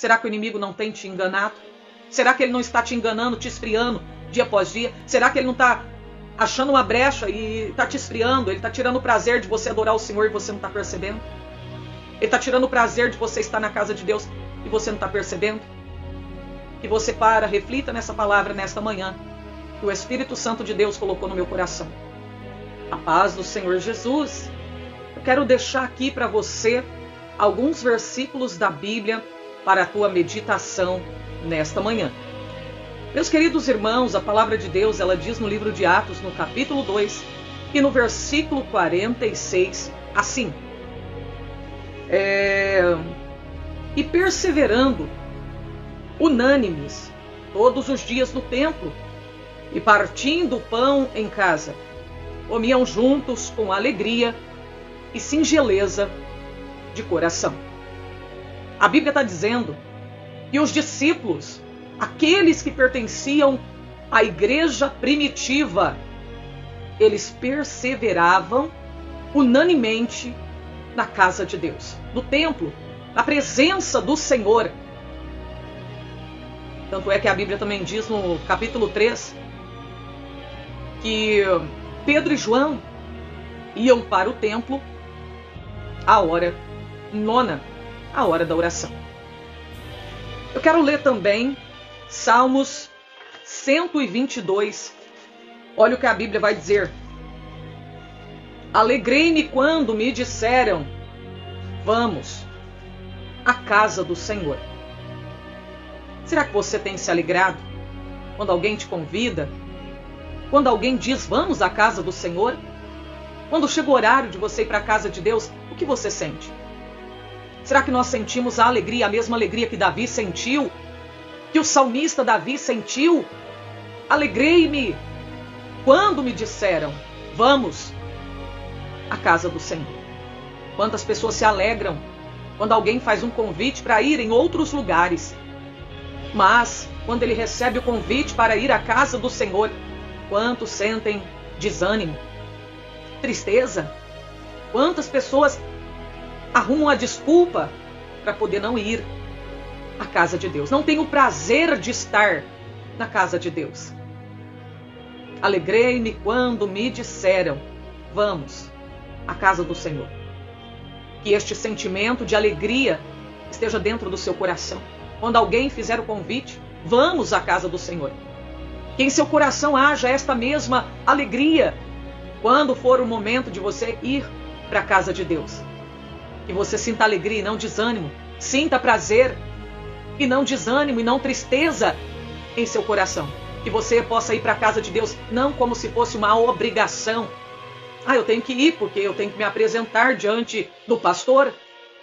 Será que o inimigo não tem te enganado? Será que ele não está te enganando, te esfriando dia após dia? Será que ele não está achando uma brecha e está te esfriando? Ele está tirando o prazer de você adorar o Senhor e você não está percebendo? Ele está tirando o prazer de você estar na casa de Deus e você não está percebendo? Que você reflita nessa palavra nesta manhã, que o Espírito Santo de Deus colocou no meu coração. A paz do Senhor Jesus. Eu quero deixar aqui para você alguns versículos da Bíblia para a tua meditação nesta manhã. Meus queridos irmãos, a palavra de Deus, ela diz no livro de Atos, no capítulo 2, e no versículo 46, assim: E perseverando, unânimes, todos os dias no templo, e partindo o pão em casa, comiam juntos com alegria e singeleza de coração. A Bíblia está dizendo que os discípulos, aqueles que pertenciam à igreja primitiva, eles perseveravam unanimemente na casa de Deus, no templo, na presença do Senhor. Tanto é que a Bíblia também diz no capítulo 3 que Pedro e João iam para o templo à hora nona, a hora da oração. Eu quero ler também Salmos 122. Olha o que a Bíblia vai dizer. Alegrei-me quando me disseram, vamos à casa do Senhor. Será que você tem se alegrado quando alguém te convida? Quando alguém diz, vamos à casa do Senhor? Quando chega o horário de você ir para a casa de Deus, o que você sente? Será que nós sentimos a alegria, a mesma alegria que Davi sentiu? Que o salmista Davi sentiu? Alegrei-me quando me disseram, vamos à casa do Senhor. Quantas pessoas se alegram quando alguém faz um convite para ir em outros lugares. Mas, quando ele recebe o convite para ir à casa do Senhor, quantos sentem desânimo, tristeza? Quantas pessoas arrumam a desculpa para poder não ir à casa de Deus? Não tem o prazer de estar na casa de Deus. Alegrei-me quando me disseram, vamos à casa do Senhor. Que este sentimento de alegria esteja dentro do seu coração. Quando alguém fizer o convite, vamos à casa do Senhor. Que em seu coração haja esta mesma alegria quando for o momento de você ir para a casa de Deus. Que você sinta alegria e não desânimo. Sinta prazer e não desânimo e não tristeza em seu coração. Que você possa ir para a casa de Deus não como se fosse uma obrigação. Eu tenho que ir porque eu tenho que me apresentar diante do pastor.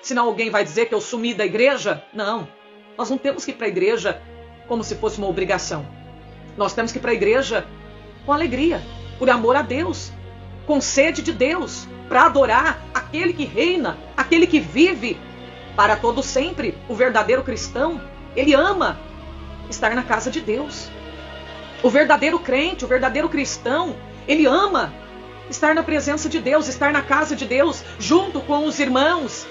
Senão alguém vai dizer que eu sumi da igreja. Não, nós não temos que ir para a igreja como se fosse uma obrigação. Nós temos que ir para a igreja com alegria, por amor a Deus, com sede de Deus, para adorar aquele que reina, aquele que vive para todo sempre. O verdadeiro cristão, ele ama estar na casa de Deus. O verdadeiro crente, o verdadeiro cristão, ele ama estar na presença de Deus, estar na casa de Deus, junto com os irmãos,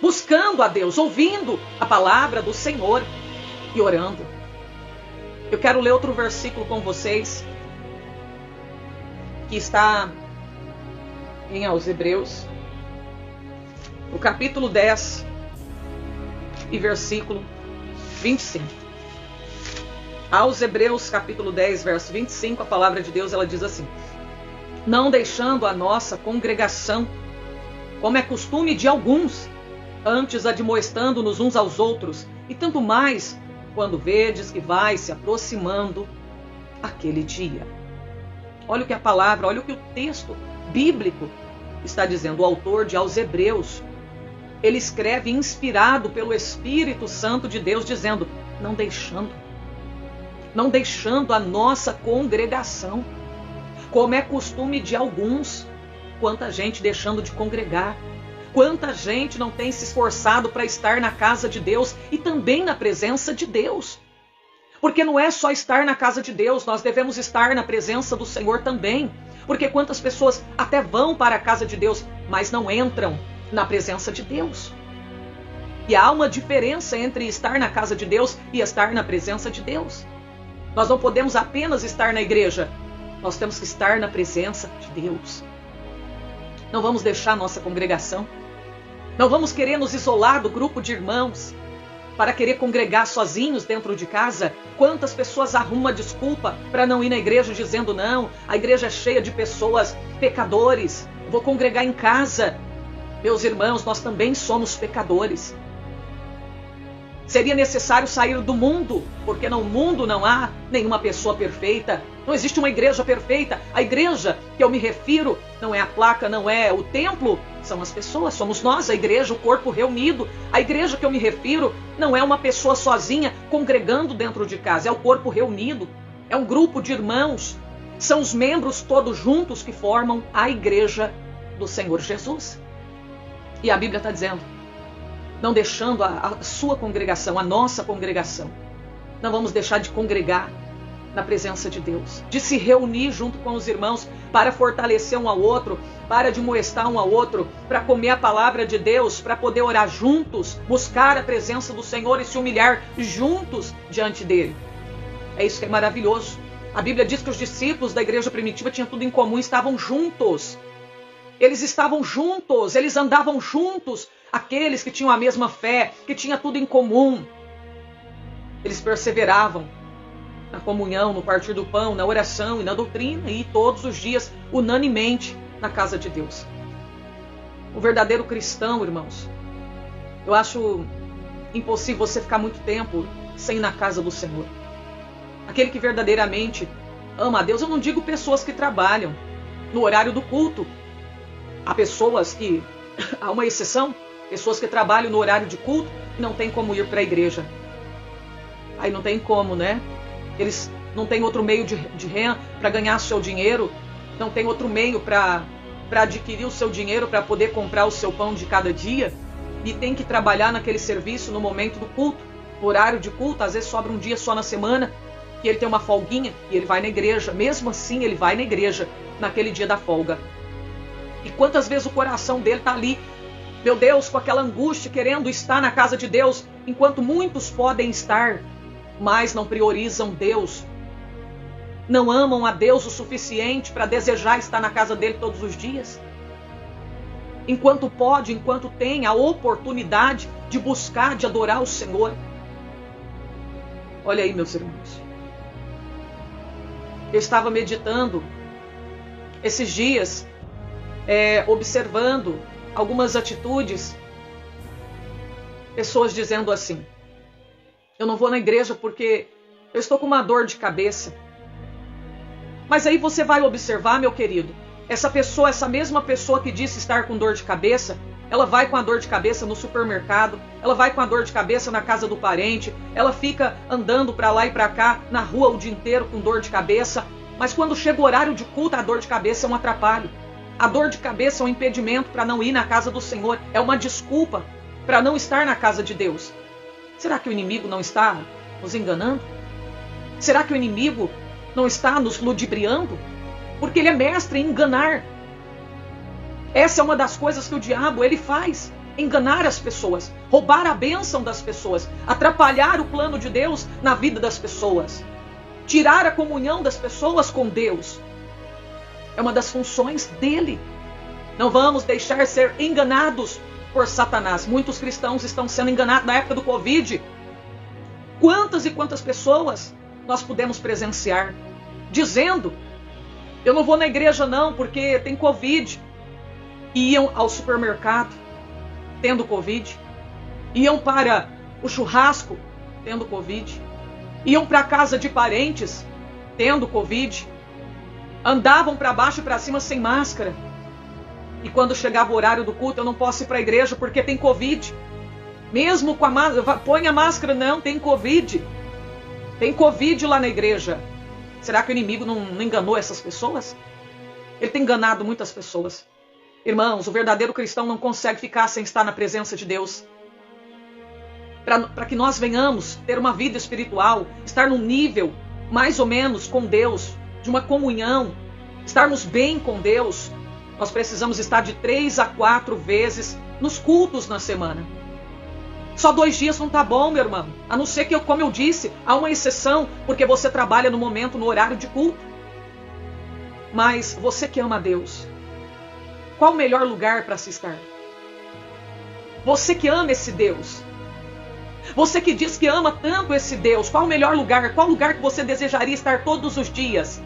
buscando a Deus, ouvindo a palavra do Senhor e orando. Eu quero ler outro versículo com vocês, que está em aos Hebreus, o capítulo 10 e versículo 25. Aos Hebreus, capítulo 10, verso 25, a palavra de Deus, ela diz assim: não deixando a nossa congregação, como é costume de alguns, antes admoestando-nos uns aos outros, e tanto mais quando vedes que vai se aproximando aquele dia. Olha o que a palavra, olha o que o texto bíblico está dizendo. O autor de aos Hebreus, ele escreve inspirado pelo Espírito Santo de Deus, dizendo, não deixando a nossa congregação, como é costume de alguns. Quanta gente deixando de congregar, quanta gente não tem se esforçado para estar na casa de Deus e também na presença de Deus. Porque não é só estar na casa de Deus, nós devemos estar na presença do Senhor também. Porque quantas pessoas até vão para a casa de Deus, mas não entram na presença de Deus. E há uma diferença entre estar na casa de Deus e estar na presença de Deus. Nós não podemos apenas estar na igreja, nós temos que estar na presença de Deus. Não vamos deixar nossa congregação, não vamos querer nos isolar do grupo de irmãos para querer congregar sozinhos dentro de casa. Quantas pessoas arrumam desculpa para não ir na igreja dizendo não, a igreja é cheia de pessoas pecadores, vou congregar em casa. Meus irmãos, nós também somos pecadores. Seria necessário sair do mundo, porque no mundo não há nenhuma pessoa perfeita. Não existe uma igreja perfeita. A igreja que eu me refiro não é a placa, não é o templo, são as pessoas, somos nós, a igreja, o corpo reunido. A igreja que eu me refiro não é uma pessoa sozinha congregando dentro de casa, é o corpo reunido, é um grupo de irmãos, são os membros todos juntos que formam a igreja do Senhor Jesus. E a Bíblia está dizendo, não deixando a sua congregação, a nossa congregação, não vamos deixar de congregar na presença de Deus, de se reunir junto com os irmãos para fortalecer um ao outro, para admoestar um ao outro, para comer a palavra de Deus, para poder orar juntos, buscar a presença do Senhor e se humilhar juntos diante dele. É isso que é maravilhoso. A Bíblia diz que os discípulos da igreja primitiva tinham tudo em comum, estavam juntos. Eles estavam juntos, eles andavam juntos. Aqueles que tinham a mesma fé, que tinham tudo em comum. Eles perseveravam na comunhão, no partir do pão, na oração e na doutrina, e todos os dias, unanimemente, na casa de Deus. O verdadeiro cristão, irmãos, eu acho impossível você ficar muito tempo sem ir na casa do Senhor. Aquele que verdadeiramente ama a Deus, eu não digo pessoas que trabalham no horário do culto. Há pessoas que, há uma exceção, pessoas que trabalham no horário de culto e não tem como ir para a igreja. Aí não tem como, né? Eles não têm outro meio de renda para ganhar seu dinheiro, não tem outro meio para adquirir o seu dinheiro, para poder comprar o seu pão de cada dia, e tem que trabalhar naquele serviço no momento do culto, no horário de culto. Às vezes sobra um dia só na semana, que ele tem uma folguinha e ele vai na igreja. Mesmo assim, ele vai na igreja naquele dia da folga. E quantas vezes o coração dele está ali, meu Deus, com aquela angústia, querendo estar na casa de Deus, enquanto muitos podem estar, mas não priorizam Deus. Não amam a Deus o suficiente para desejar estar na casa dele todos os dias. Enquanto pode, enquanto tem a oportunidade de buscar, de adorar o Senhor. Olha aí, meus irmãos. Eu estava meditando esses dias, observando algumas atitudes, pessoas dizendo assim, eu não vou na igreja porque eu estou com uma dor de cabeça. Mas aí você vai observar, meu querido, essa pessoa, essa mesma pessoa que disse estar com dor de cabeça, ela vai com a dor de cabeça no supermercado, ela vai com a dor de cabeça na casa do parente, ela fica andando para lá e para cá na rua o dia inteiro com dor de cabeça, mas quando chega o horário de culto, a dor de cabeça é um atrapalho. A dor de cabeça é um impedimento para não ir na casa do Senhor, é uma desculpa para não estar na casa de Deus. Será que o inimigo não está nos enganando? Será que o inimigo não está nos ludibriando? Porque ele é mestre em enganar. Essa é uma das coisas que o diabo ele faz, enganar as pessoas, roubar a bênção das pessoas, atrapalhar o plano de Deus na vida das pessoas, tirar a comunhão das pessoas com Deus. É uma das funções dele. Não vamos deixar ser enganados por Satanás. Muitos cristãos estão sendo enganados na época do Covid. Quantas e quantas pessoas nós pudemos presenciar dizendo, eu não vou na igreja não porque tem Covid. Iam ao supermercado tendo Covid. Iam para o churrasco tendo Covid. Iam para a casa de parentes tendo Covid. Andavam para baixo e para cima sem máscara. E quando chegava o horário do culto, eu não posso ir para a igreja porque tem Covid. Mesmo com a máscara, põe a máscara, não, tem Covid. Tem Covid lá na igreja. Será que o inimigo não enganou essas pessoas? Ele tem enganado muitas pessoas. Irmãos, o verdadeiro cristão não consegue ficar sem estar na presença de Deus. Para que nós venhamos ter uma vida espiritual, estar num nível mais ou menos com Deus, de uma comunhão, estarmos bem com Deus, nós precisamos estar de 3 a 4 vezes nos cultos na semana. Só 2 dias não tá bom, meu irmão. A não ser que, como eu disse, há uma exceção, porque você trabalha no momento, no horário de culto. Mas você que ama a Deus, qual o melhor lugar para se estar? Você que ama esse Deus, você que diz que ama tanto esse Deus, qual o melhor lugar? Qual lugar que você desejaria estar todos os dias?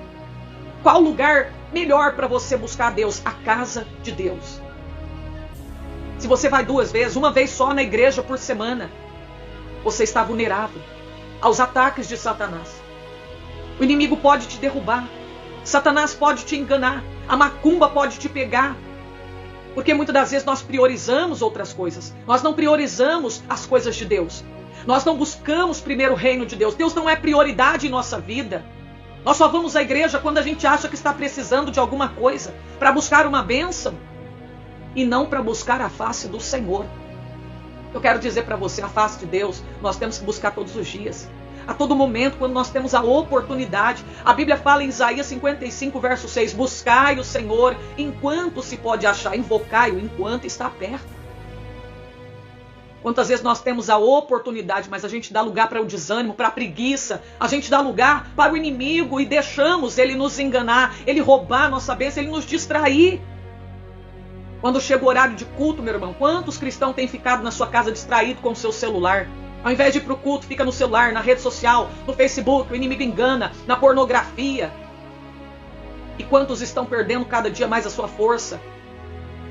Qual lugar melhor para você buscar a Deus? A casa de Deus. Se você vai 2 vezes, 1 vez só na igreja por semana, você está vulnerável aos ataques de Satanás. O inimigo pode te derrubar. Satanás pode te enganar. A macumba pode te pegar. Porque muitas das vezes nós priorizamos outras coisas. Nós não priorizamos as coisas de Deus. Nós não buscamos primeiro o reino de Deus. Deus não é prioridade em nossa vida. Nós só vamos à igreja quando a gente acha que está precisando de alguma coisa, para buscar uma bênção, e não para buscar a face do Senhor. Eu quero dizer para você, a face de Deus, nós temos que buscar todos os dias. A todo momento, quando nós temos a oportunidade. A Bíblia fala em Isaías 55, verso 6, buscai o Senhor enquanto se pode achar, invocai-o enquanto está perto. Quantas vezes nós temos a oportunidade, mas a gente dá lugar para o desânimo, para a preguiça, a gente dá lugar para o inimigo e deixamos ele nos enganar, ele roubar a nossa bênção, ele nos distrair. Quando chega o horário de culto, meu irmão, quantos cristãos têm ficado na sua casa distraído com o seu celular? Ao invés de ir para o culto, fica no celular, na rede social, no Facebook, o inimigo engana, na pornografia. E quantos estão perdendo cada dia mais a sua força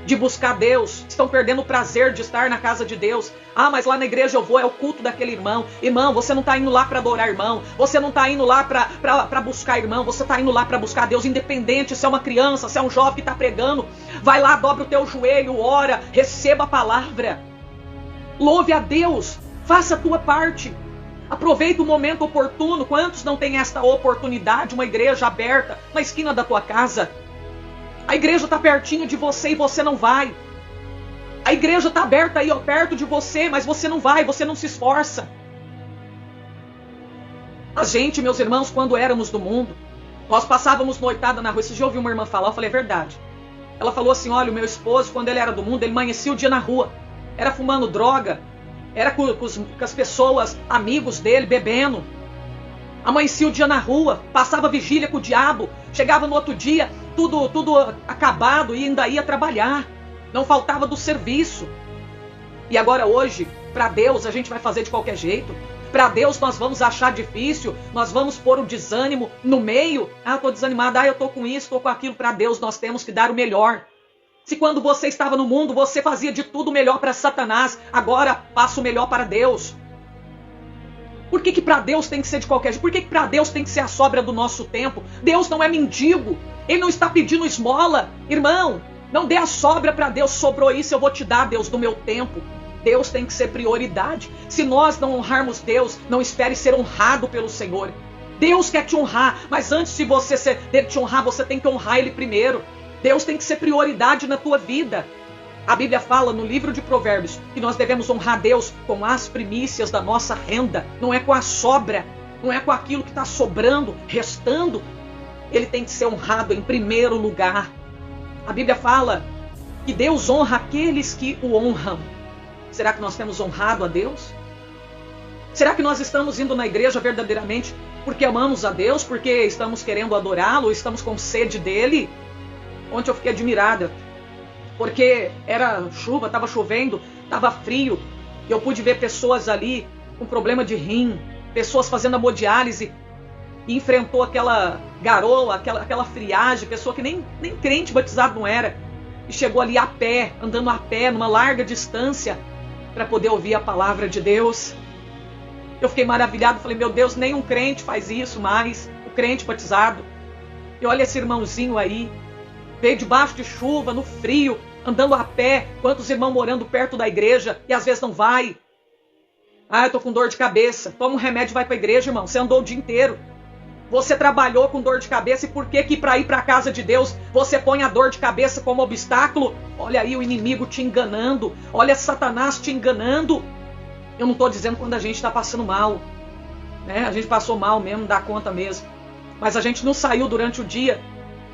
de buscar Deus, estão perdendo o prazer de estar na casa de Deus. Ah, mas lá na igreja eu vou, é o culto daquele irmão. Irmão, você não está indo lá para adorar irmão, você não está indo lá para buscar irmão, você está indo lá para buscar Deus, independente se é uma criança, se é um jovem que está pregando. Vai lá, dobra o teu joelho, ora, receba a palavra, louve a Deus, faça a tua parte. Aproveita o momento oportuno. Quantos não têm esta oportunidade? Uma igreja aberta na esquina da tua casa. A igreja está pertinho de você e você não vai. A igreja está aberta aí, ó, perto de você, mas você não vai, você não se esforça. A gente, meus irmãos, quando éramos do mundo, nós passávamos noitada na rua. Esse dia eu ouvi uma irmã falar, eu falei, é verdade. Ela falou assim, olha, o meu esposo, quando ele era do mundo, ele amanhecia o dia na rua. Era fumando droga, era com as pessoas, amigos dele, bebendo. Amanhecia o dia na rua, passava vigília com o diabo, chegava no outro dia, tudo acabado e ainda ia trabalhar. Não faltava do serviço. E agora hoje, para Deus, a gente vai fazer de qualquer jeito. Para Deus nós vamos achar difícil, nós vamos pôr o desânimo no meio. Ah, eu estou desanimada, eu estou com isso, estou com aquilo. Para Deus nós temos que dar o melhor. Se quando você estava no mundo, você fazia de tudo melhor para Satanás, agora faça o melhor para Deus. Por que para Deus tem que ser de qualquer jeito? Por que para Deus tem que ser a sobra do nosso tempo? Deus não é mendigo. Ele não está pedindo esmola. Irmão, não dê a sobra para Deus. Sobrou isso, eu vou te dar, Deus, do meu tempo. Deus tem que ser prioridade. Se nós não honrarmos Deus, não espere ser honrado pelo Senhor. Deus quer te honrar, mas antes de você dele te honrar, você tem que honrar Ele primeiro. Deus tem que ser prioridade na tua vida. A Bíblia fala no livro de Provérbios que nós devemos honrar Deus com as primícias da nossa renda. Não é com a sobra, não é com aquilo que está sobrando, restando. Ele tem que ser honrado em primeiro lugar. A Bíblia fala que Deus honra aqueles que o honram. Será que nós temos honrado a Deus? Será que nós estamos indo na igreja verdadeiramente porque amamos a Deus, porque estamos querendo adorá-lo, estamos com sede dele? Ontem eu fiquei admirada, porque era chuva, estava chovendo, estava frio, e eu pude ver pessoas ali com problema de rim, pessoas fazendo hemodiálise, e enfrentou aquela garoa, aquela friagem, pessoa que nem crente batizado não era, e chegou ali a pé, andando a pé, numa larga distância, para poder ouvir a palavra de Deus. Eu fiquei maravilhado, falei, meu Deus, nenhum crente faz isso mais, o crente batizado. E olha esse irmãozinho aí, veio debaixo de chuva, no frio, andando a pé, quantos irmãos morando perto da igreja, e às vezes não vai. Ah, eu tô com dor de cabeça, toma um remédio e vai para a igreja, irmão, você andou o dia inteiro. Você trabalhou com dor de cabeça, e por que para ir para a casa de Deus, você põe a dor de cabeça como obstáculo? Olha aí o inimigo te enganando, olha Satanás te enganando. Eu não estou dizendo quando a gente está passando mal, né? A gente passou mal mesmo, não dá conta mesmo. Mas a gente não saiu durante o dia.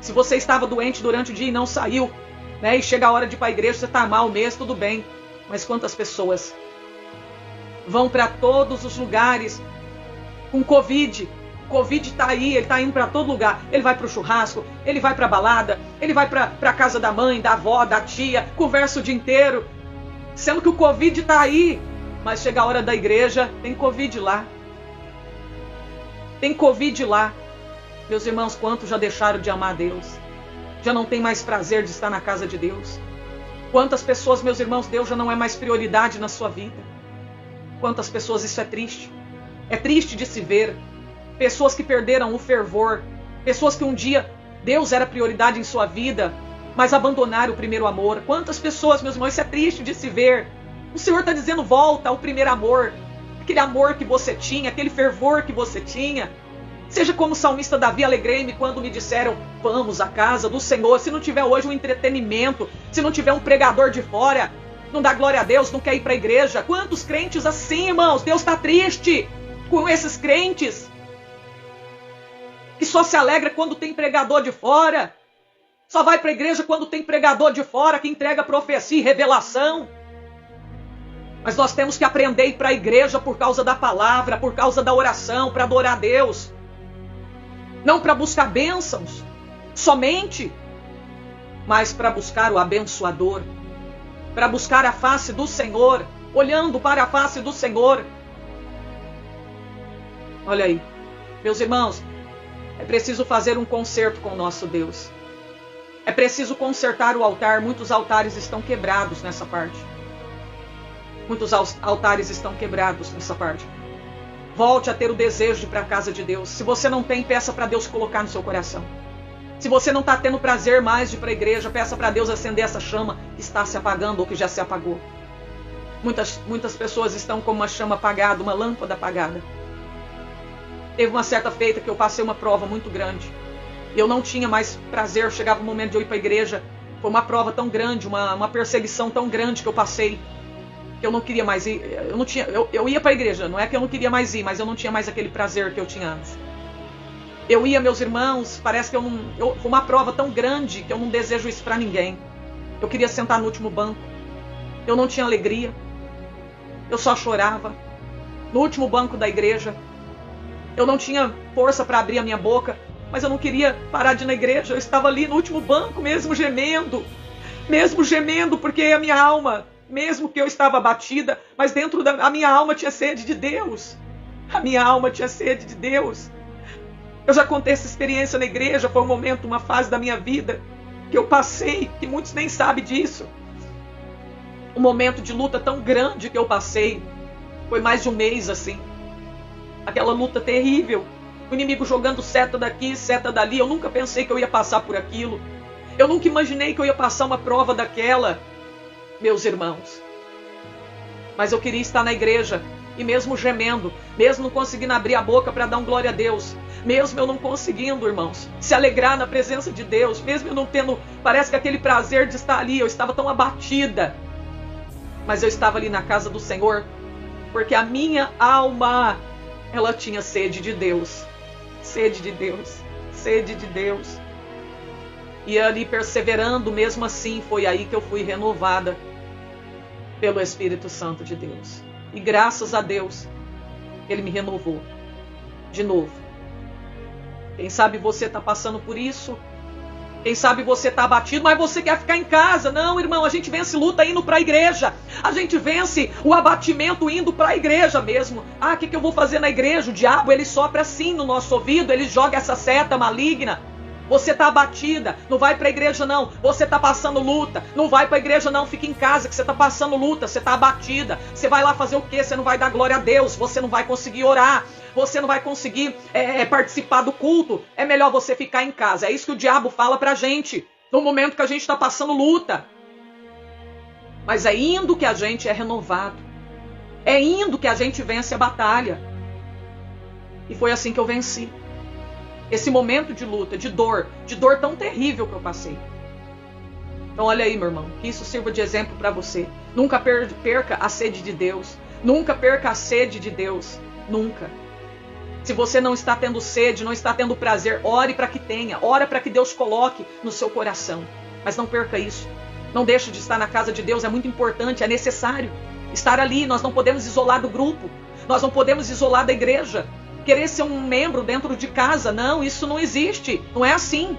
Se você estava doente durante o dia e não saiu, né? E chega a hora de ir para a igreja, você está mal mesmo, tudo bem. Mas quantas pessoas vão para todos os lugares com Covid. O Covid está aí, ele está indo para todo lugar. Ele vai para o churrasco, ele vai para a balada, ele vai para a casa da mãe, da avó, da tia, conversa o dia inteiro. Sendo que o Covid está aí, mas chega a hora da igreja, tem Covid lá. Tem Covid lá. Meus irmãos, quantos já deixaram de amar a Deus? Já não tem mais prazer de estar na casa de Deus? Quantas pessoas, meus irmãos, Deus já não é mais prioridade na sua vida? Quantas pessoas, isso é triste. É triste de se ver. Pessoas que perderam o fervor. Pessoas que um dia Deus era prioridade em sua vida, mas abandonaram o primeiro amor. Quantas pessoas, meus irmãos, isso é triste de se ver. O Senhor está dizendo, volta ao primeiro amor. Aquele amor que você tinha, aquele fervor que você tinha. Seja como o salmista Davi, alegrei-me quando me disseram, vamos à casa do Senhor. Se não tiver hoje um entretenimento, se não tiver um pregador de fora, não dá glória a Deus, não quer ir para a igreja. Quantos crentes assim, irmãos? Deus está triste com esses crentes que só se alegra quando tem pregador de fora. Só vai para a igreja quando tem pregador de fora que entrega profecia e revelação. Mas nós temos que aprender a ir para a igreja por causa da palavra, por causa da oração, para adorar a Deus. Não para buscar bênçãos somente, mas para buscar o abençoador, para buscar a face do Senhor, olhando para a face do Senhor. Olha aí, meus irmãos, é preciso fazer um concerto com o nosso Deus. É preciso consertar o altar. Muitos altares estão quebrados nessa parte. Muitos altares estão quebrados nessa parte. Volte a ter o desejo de ir para a casa de Deus. Se você não tem, peça para Deus colocar no seu coração. Se você não está tendo prazer mais de ir para a igreja, peça para Deus acender essa chama que está se apagando ou que já se apagou. Muitas pessoas estão com uma chama apagada, uma lâmpada apagada. Teve uma certa feita que eu passei uma prova muito grande. Eu não tinha mais prazer, chegava o momento de eu ir para a igreja. Foi uma prova tão grande, uma perseguição tão grande que eu passei, que eu não queria mais ir. Eu ia para a igreja, não é que eu não queria mais ir, mas eu não tinha mais aquele prazer que eu tinha antes. Eu ia, meus irmãos, parece que foi uma prova tão grande que eu não desejo isso para ninguém. Eu queria sentar no último banco. Eu não tinha alegria. Eu só chorava. No último banco da igreja. Eu não tinha força para abrir a minha boca, mas eu não queria parar de ir na igreja. Eu estava ali no último banco, mesmo gemendo, porque a minha alma, mesmo que eu estava abatida, mas dentro da minha alma tinha sede de Deus. A minha alma tinha sede de Deus. Eu já contei essa experiência na igreja, foi um momento, uma fase da minha vida que eu passei, que muitos nem sabem disso. Um momento de luta tão grande que eu passei, foi mais de um mês assim. Aquela luta terrível, o inimigo jogando seta daqui, seta dali. Eu nunca pensei que eu ia passar por aquilo. Eu nunca imaginei que eu ia passar uma prova daquela, meus irmãos. Mas eu queria estar na igreja, e mesmo gemendo, mesmo não conseguindo abrir a boca para dar um glória a Deus, mesmo eu não conseguindo, irmãos, se alegrar na presença de Deus, mesmo eu não tendo, parece que aquele prazer de estar ali, eu estava tão abatida. Mas eu estava ali na casa do Senhor, porque a minha alma, ela tinha sede de Deus, sede de Deus, sede de Deus. E ali perseverando, mesmo assim, foi aí que eu fui renovada pelo Espírito Santo de Deus. E graças a Deus, Ele me renovou de novo. Quem sabe você está passando por isso, quem sabe você está abatido, mas você quer ficar em casa. Não, irmão, a gente vence luta indo para a igreja. A gente vence o abatimento indo para a igreja mesmo. Ah, o que eu vou fazer na igreja? O diabo, ele sopra assim no nosso ouvido, ele joga essa seta maligna. Você está abatida, não vai para a igreja não. Você está passando luta, não vai para a igreja não. Fica em casa que você está passando luta, você está abatida. Você vai lá fazer o quê? Você não vai dar glória a Deus, você não vai conseguir orar, você não vai conseguir participar do culto. É melhor você ficar em casa. É isso que o diabo fala pra gente, no momento que a gente está passando luta. Mas é indo que a gente é renovado. É indo que a gente vence a batalha. E foi assim que eu venci. Esse momento de luta, de dor tão terrível que eu passei. Então olha aí, meu irmão, que isso sirva de exemplo para você. Nunca perca a sede de Deus. Nunca perca a sede de Deus. Nunca. Se você não está tendo sede, não está tendo prazer, ore para que tenha. Ore para que Deus coloque no seu coração. Mas não perca isso. Não deixe de estar na casa de Deus, é muito importante, é necessário. estar ali. Nós não podemos isolar do grupo. Nós não podemos isolar da igreja. Querer ser um membro dentro de casa. Não, isso não existe. Não é assim.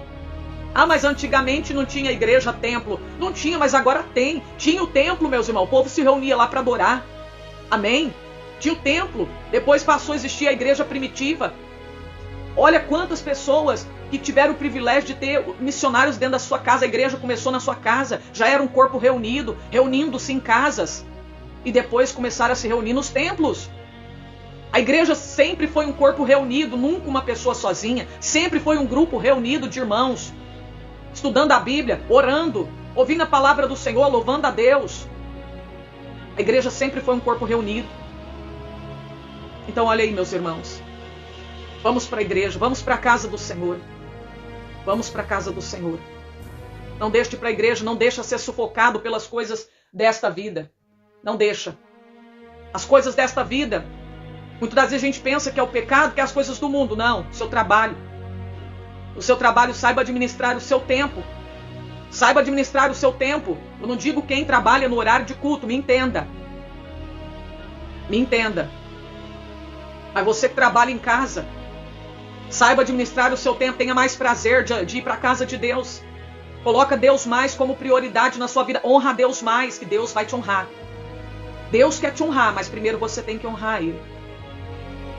Ah, mas antigamente não tinha igreja, templo. Não tinha, mas agora tem. Tinha o templo, meus irmãos. O povo se reunia lá para adorar. Amém? Tinha o templo. Depois passou a existir a igreja primitiva. Olha quantas pessoas que tiveram o privilégio de ter missionários dentro da sua casa. A igreja começou na sua casa. Já era um corpo reunido, reunindo-se em casas. E depois começaram a se reunir nos templos. A igreja sempre foi um corpo reunido, nunca uma pessoa sozinha. Sempre foi um grupo reunido de irmãos, estudando a Bíblia, orando, ouvindo a palavra do Senhor, louvando a Deus. A igreja sempre foi um corpo reunido. Então olha aí, meus irmãos. Vamos para a igreja, vamos para a casa do Senhor. Vamos para a casa do Senhor. Não deixe de ir para a igreja, não deixa ser sufocado pelas coisas desta vida. Não deixa. As coisas desta vida, muitas das vezes a gente pensa que é o pecado, que é as coisas do mundo. Não, o seu trabalho. O seu trabalho, saiba administrar o seu tempo. Saiba administrar o seu tempo. Eu não digo quem trabalha no horário de culto, me entenda. Me entenda. Mas você que trabalha em casa, saiba administrar o seu tempo, tenha mais prazer de ir para a casa de Deus. Coloca Deus mais como prioridade na sua vida. Honra a Deus mais, que Deus vai te honrar. Deus quer te honrar, mas primeiro você tem que honrar Ele.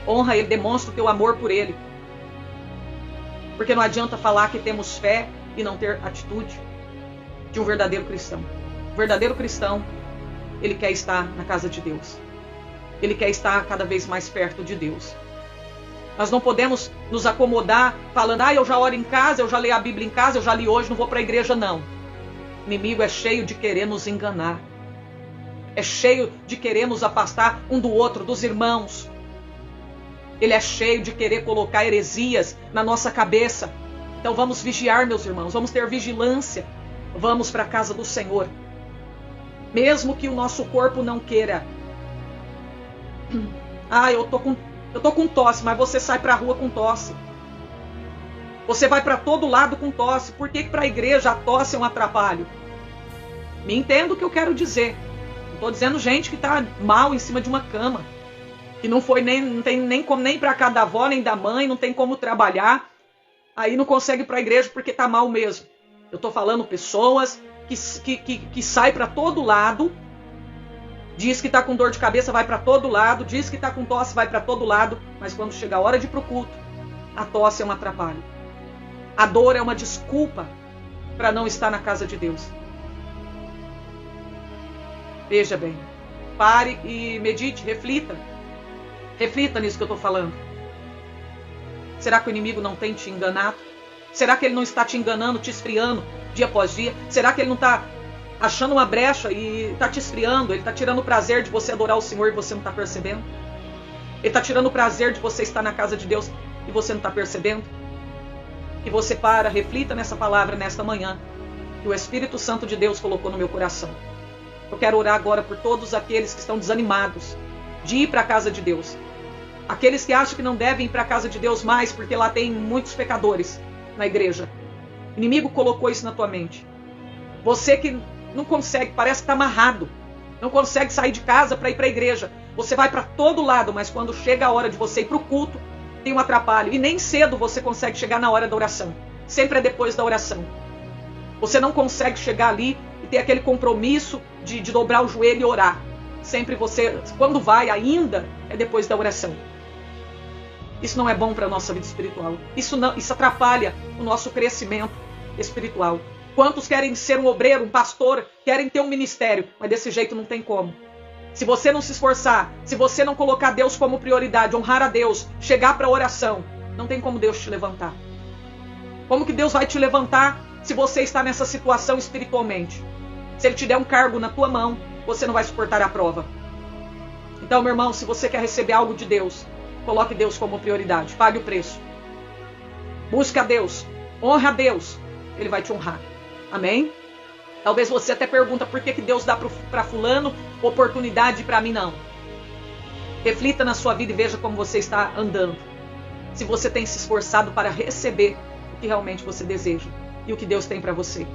Honra Ele, demonstra o teu amor por Ele. Porque não adianta falar que temos fé e não ter atitude de um verdadeiro cristão. O verdadeiro cristão, ele quer estar na casa de Deus. Ele quer estar cada vez mais perto de Deus. Nós não podemos nos acomodar falando, eu já oro em casa, eu já leio a Bíblia em casa, eu já li hoje, não vou para a igreja, não. O inimigo é cheio de querer nos enganar. É cheio de querer nos afastar um do outro, dos irmãos. Ele é cheio de querer colocar heresias na nossa cabeça. Então vamos vigiar, meus irmãos, vamos ter vigilância. Vamos para a casa do Senhor. Mesmo que o nosso corpo não queira. Eu tô com tosse, mas você sai para a rua com tosse. Você vai para todo lado com tosse. Por que para a igreja a tosse é um atrapalho? Me entenda o que eu quero dizer. Não estou dizendo gente que está mal em cima de uma cama. Que não tem nem como nem para casa da avó, nem da mãe, não tem como trabalhar. Aí não consegue ir para a igreja porque está mal mesmo. Eu estou falando pessoas que saem para todo lado. Diz que está com dor de cabeça, vai para todo lado. Diz que está com tosse, vai para todo lado. Mas quando chega a hora de ir para o culto, a tosse é um atrapalho. A dor é uma desculpa para não estar na casa de Deus. Veja bem. Pare e medite, reflita. Reflita nisso que eu estou falando. Será que o inimigo não tem te enganado? Será que ele não está te enganando, te esfriando dia após dia? Será que ele não está achando uma brecha e está te esfriando? Ele está tirando o prazer de você adorar o Senhor e você não está percebendo? Ele está tirando o prazer de você estar na casa de Deus e você não está percebendo? Que você reflita nessa palavra nesta manhã, que o Espírito Santo de Deus colocou no meu coração. Eu quero orar agora por todos aqueles que estão desanimados de ir para a casa de Deus. Aqueles que acham que não devem ir para a casa de Deus mais porque lá tem muitos pecadores na igreja. O inimigo colocou isso na tua mente. Você que não consegue, parece que está amarrado, não consegue sair de casa para ir para a igreja. Você vai para todo lado, mas quando chega a hora de você ir para o culto, tem um atrapalho. E nem cedo você consegue chegar na hora da oração. Sempre é depois da oração. Você não consegue chegar ali e ter aquele compromisso de dobrar o joelho e orar. Sempre você, quando vai ainda, é depois da oração. Isso não é bom para a nossa vida espiritual. Isso atrapalha o nosso crescimento espiritual. Quantos querem ser um obreiro, um pastor, querem ter um ministério, mas desse jeito não tem como. Se você não se esforçar, se você não colocar Deus como prioridade, honrar a Deus, chegar para a oração, não tem como Deus te levantar. Como que Deus vai te levantar se você está nessa situação espiritualmente? Se Ele te der um cargo na tua mão, você não vai suportar a prova. Então, meu irmão, se você quer receber algo de Deus, coloque Deus como prioridade, pague o preço. Busque a Deus, honre a Deus, Ele vai te honrar. Amém? Talvez você até pergunta por que Deus dá para fulano oportunidade e para mim não. Reflita na sua vida e veja como você está andando. Se você tem se esforçado para receber o que realmente você deseja e o que Deus tem para você.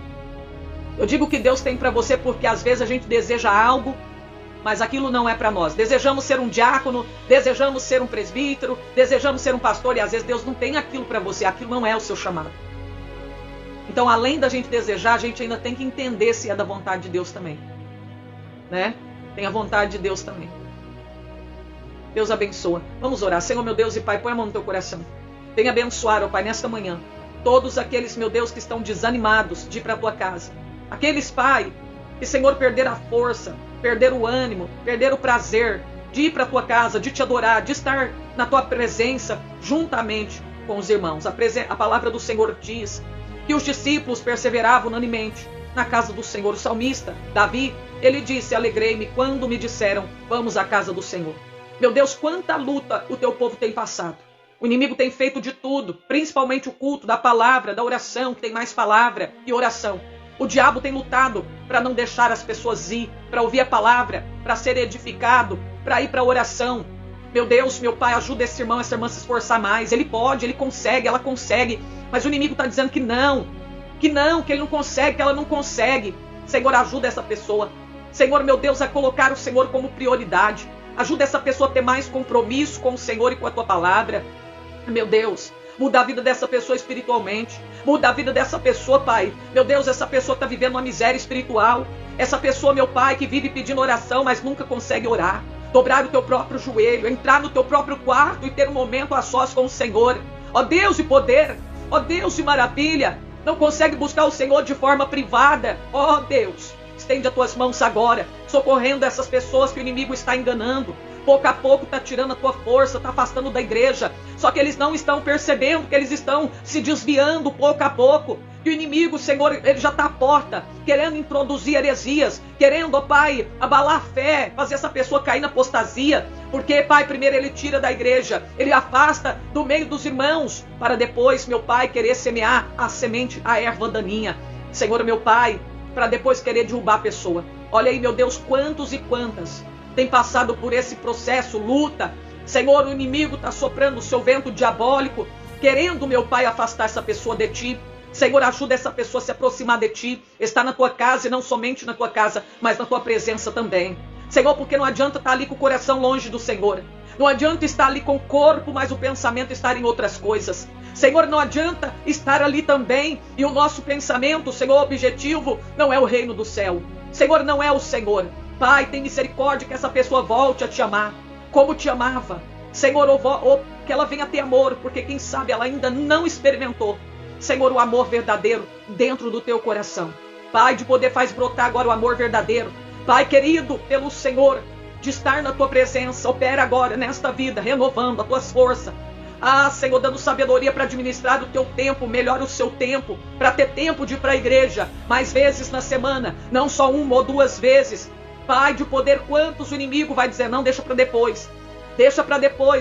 Eu digo que Deus tem para você porque às vezes a gente deseja algo mas aquilo não é para nós. Desejamos ser um diácono, desejamos ser um presbítero, desejamos ser um pastor, e às vezes Deus não tem aquilo para você, aquilo não é o seu chamado. Então, além da gente desejar, a gente ainda tem que entender se é da vontade de Deus também, né? Tem a vontade de Deus também. Deus abençoa. Vamos orar. Senhor, meu Deus e Pai, põe a mão no teu coração. Venha abençoar, ó Pai, nesta manhã, todos aqueles, meu Deus, que estão desanimados de ir para a tua casa. Aqueles, Pai, que, Senhor, perderam a força, perderam o ânimo, perderam o prazer de ir para a tua casa, de te adorar, de estar na tua presença juntamente com os irmãos. A palavra do Senhor diz que os discípulos perseveravam unanimemente na casa do Senhor. O salmista, Davi, ele disse: alegrei-me quando me disseram, vamos à casa do Senhor. Meu Deus, quanta luta o teu povo tem passado. O inimigo tem feito de tudo, principalmente o culto da palavra, da oração, que tem mais palavra e oração. O diabo tem lutado para não deixar as pessoas ir, para ouvir a palavra, para ser edificado, para ir para a oração. Meu Deus, meu Pai, ajuda esse irmão, essa irmã a se esforçar mais. Ele pode, ele consegue, ela consegue. Mas o inimigo está dizendo que ele não consegue, que ela não consegue. Senhor, ajuda essa pessoa. Senhor, meu Deus, a colocar o Senhor como prioridade. Ajuda essa pessoa a ter mais compromisso com o Senhor e com a tua palavra. Meu Deus, muda a vida dessa pessoa espiritualmente. Muda a vida dessa pessoa, Pai. Meu Deus, essa pessoa está vivendo uma miséria espiritual. Essa pessoa, meu Pai, que vive pedindo oração, mas nunca consegue orar. Dobrar o teu próprio joelho, entrar no teu próprio quarto e ter um momento a sós com o Senhor. Ó Deus de poder, ó Deus de maravilha. Não consegue buscar o Senhor de forma privada. Ó Deus, estende as tuas mãos agora, socorrendo essas pessoas que o inimigo está enganando. Pouco a pouco está tirando a tua força, está afastando da igreja. Só que eles não estão percebendo que eles estão se desviando pouco a pouco. Que o inimigo, Senhor, ele já está à porta, querendo introduzir heresias, querendo, ó Pai, abalar a fé, fazer essa pessoa cair na apostasia. Porque, Pai, primeiro ele tira da igreja, ele afasta do meio dos irmãos, para depois, meu Pai, querer semear a semente, a erva daninha. Senhor, meu Pai, para depois querer derrubar a pessoa. Olha aí, meu Deus, quantos e quantas tem passado por esse processo, luta. Senhor, o inimigo está soprando o seu vento diabólico, querendo, meu Pai, afastar essa pessoa de ti. Senhor, ajuda essa pessoa a se aproximar de ti, estar na tua casa e não somente na tua casa, mas na tua presença também. Senhor, porque não adianta estar ali com o coração longe do Senhor. Não adianta estar ali com o corpo, mas o pensamento estar em outras coisas. Senhor, não adianta estar ali também e o nosso pensamento, Senhor, objetivo não é o reino do céu. Senhor, não é o Senhor. Pai, tem misericórdia que essa pessoa volte a te amar como te amava. Senhor, ou que ela venha ter amor, porque quem sabe ela ainda não experimentou, Senhor, o amor verdadeiro dentro do teu coração. Pai, de poder faz brotar agora o amor verdadeiro. Pai querido, pelo Senhor, de estar na tua presença, opera agora nesta vida, renovando as tuas forças. Ah, Senhor, dando sabedoria para administrar o teu tempo, melhora o seu tempo, para ter tempo de ir para a igreja mais vezes na semana, não só uma ou duas vezes. Pai, de poder, quantos o inimigo vai dizer, não, deixa para depois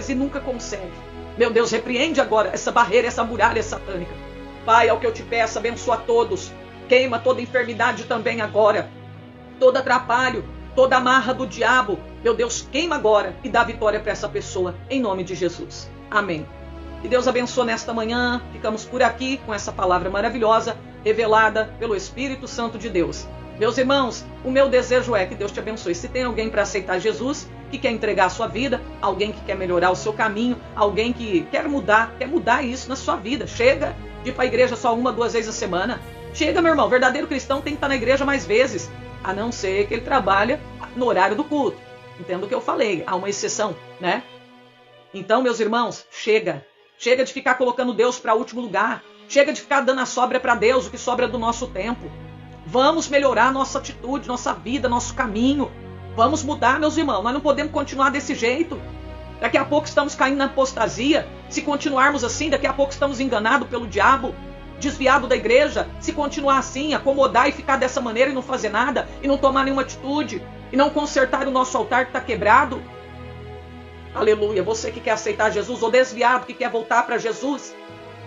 e nunca consegue. Meu Deus, repreende agora essa barreira, essa muralha satânica. Pai, é o que eu te peço, abençoa todos, queima toda enfermidade também agora, todo atrapalho, toda amarra do diabo. Meu Deus, queima agora e dá vitória para essa pessoa, em nome de Jesus. Amém. Que Deus abençoe nesta manhã. Ficamos por aqui com essa palavra maravilhosa, revelada pelo Espírito Santo de Deus. Meus irmãos, o meu desejo é que Deus te abençoe. Se tem alguém para aceitar Jesus, que quer entregar a sua vida, alguém que quer melhorar o seu caminho, alguém que quer mudar isso na sua vida. Chega de ir para a igreja só uma, duas vezes a semana. Chega, meu irmão, verdadeiro cristão tem que estar na igreja mais vezes, a não ser que ele trabalhe no horário do culto. Entendo o que eu falei, há uma exceção, né? Então, meus irmãos, chega. Chega de ficar colocando Deus para último lugar. Chega de ficar dando a sobra para Deus, o que sobra do nosso tempo. Vamos melhorar nossa atitude, nossa vida, nosso caminho. Vamos mudar, meus irmãos. Nós não podemos continuar desse jeito. Daqui a pouco estamos caindo na apostasia. Se continuarmos assim, daqui a pouco estamos enganados pelo diabo, desviado da igreja. Se continuar assim, acomodar e ficar dessa maneira e não fazer nada, e não tomar nenhuma atitude, e não consertar o nosso altar que está quebrado. Aleluia. Você que quer aceitar Jesus, ou desviado que quer voltar para Jesus,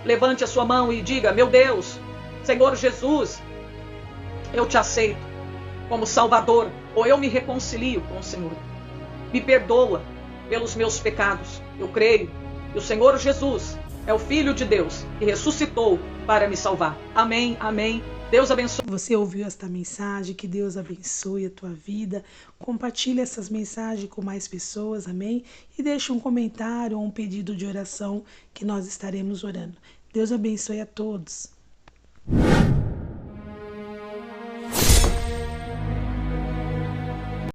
levante a sua mão e diga, meu Deus, Senhor Jesus, eu te aceito como Salvador, ou eu me reconcilio com o Senhor. Me perdoa pelos meus pecados. Eu creio que o Senhor Jesus é o Filho de Deus que ressuscitou para me salvar. Amém, amém Deus abençoe. Você ouviu esta mensagem, que Deus abençoe a tua vida. Compartilhe essas mensagens com mais pessoas, amém? E deixe um comentário ou um pedido de oração que nós estaremos orando. Deus abençoe a todos.